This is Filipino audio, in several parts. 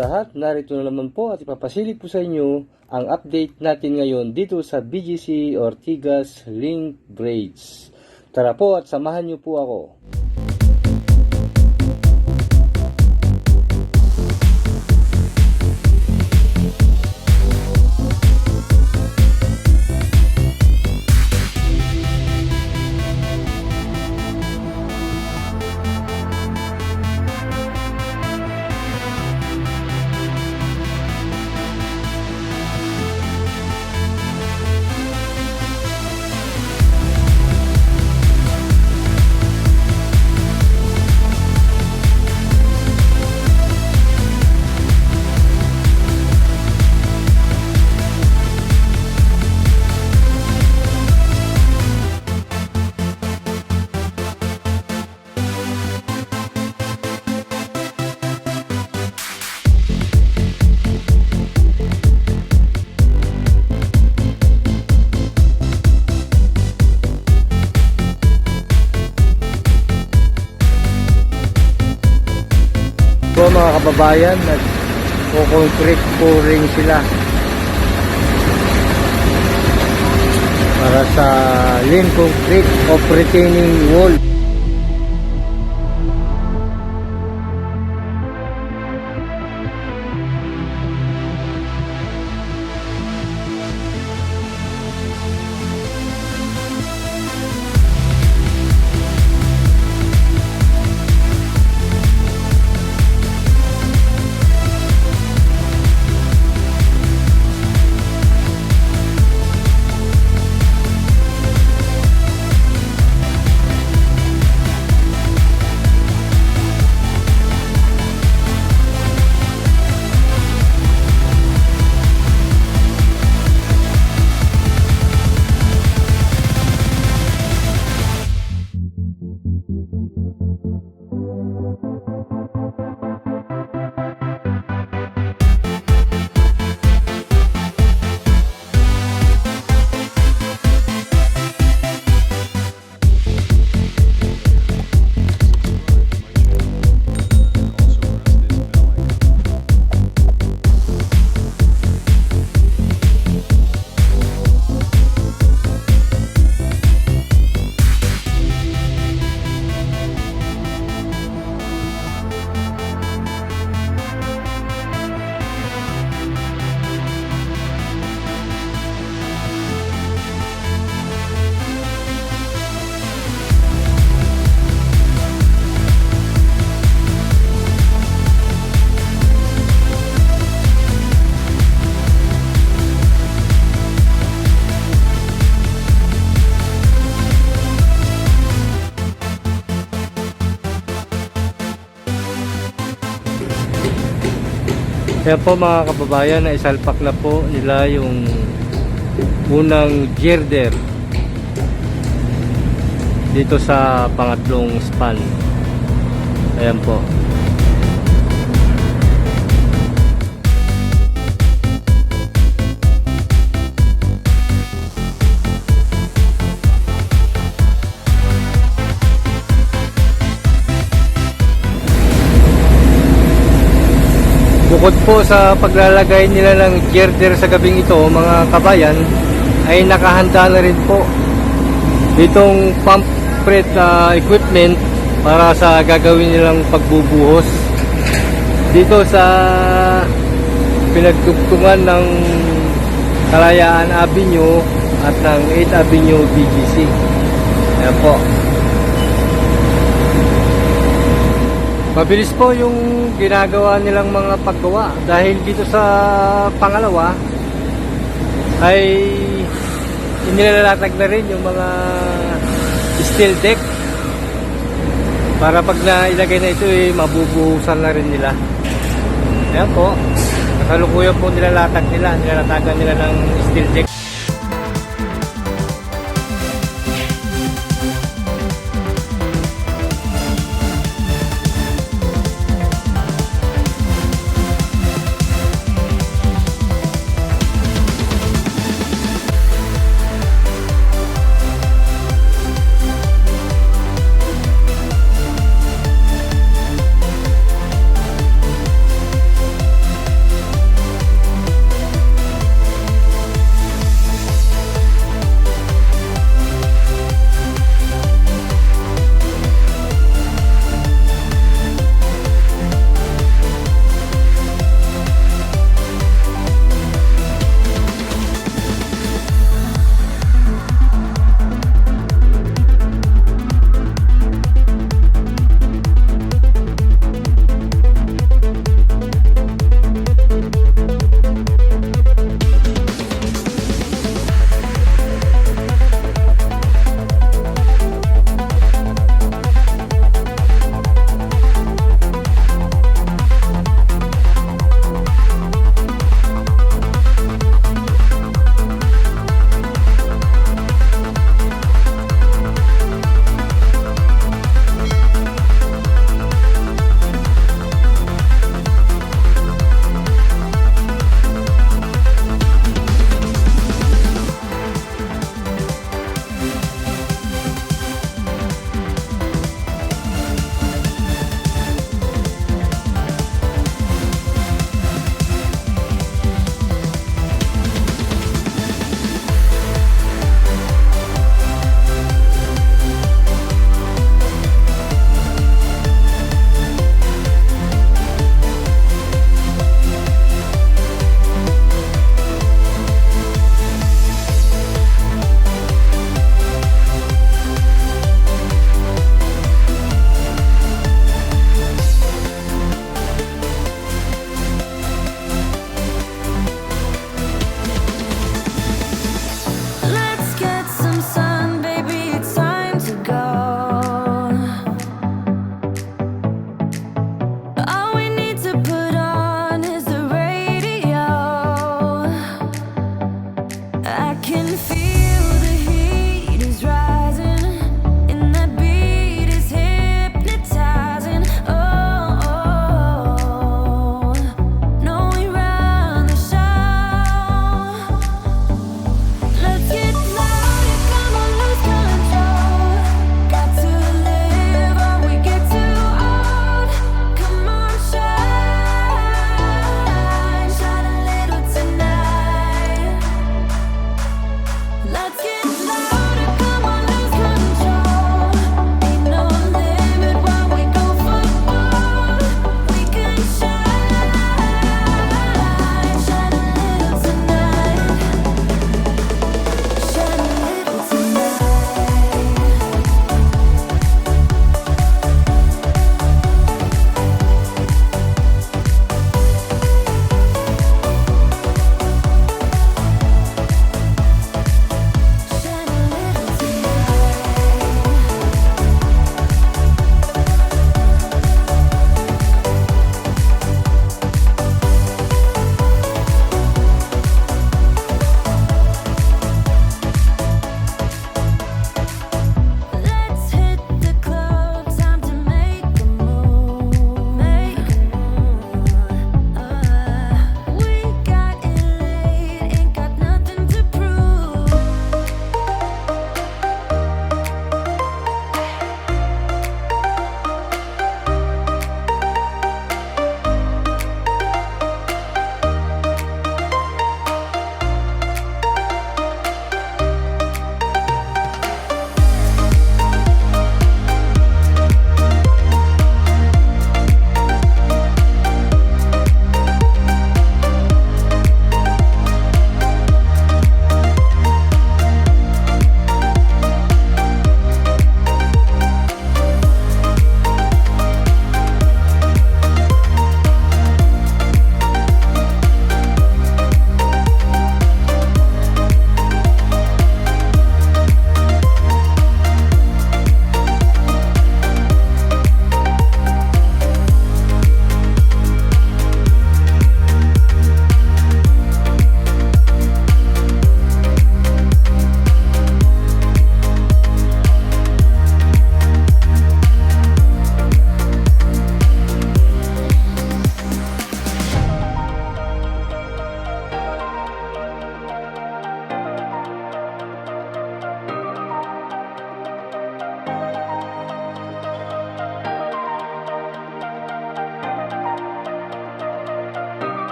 lahat, narito na naman po at ipapasilip po sa inyo ang update natin ngayon dito sa Bgc-Ortigas Link Bridge. Tara po at samahan niyo po ako. So mga kababayan, nag-concrete pouring sila para sa lean concrete of retaining wall. Kaya po mga kababayan, na isalpak na po nila yung unang girder dito sa pangatlong span. Ayan po. Bukod po sa paglalagay nila ng girder sa gabing ito, mga kabayan, ay nakahanda na rin po ditong pump prep equipment para sa gagawin nilang pagbubuhos dito sa pinagtugtungan ng Kalayaan Avenue at ng 8th Avenue BGC. Ayan po. Mabilis po yung ginagawa nilang mga paggawa dahil dito sa pangalawa ay inilalatag na rin yung mga steel deck para pag nailagay na ito ay mabubuhusan na rin nila. Ayan po, kasalukuyan po nilalatagan nila ng steel deck.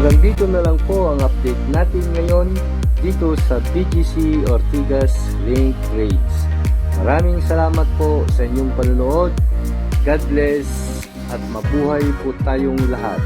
Hanggang dito na lang po ang update natin ngayon dito sa Bgc-Ortigas Link Rates. Maraming salamat po sa inyong panonood. God bless at mabuhay po tayong lahat.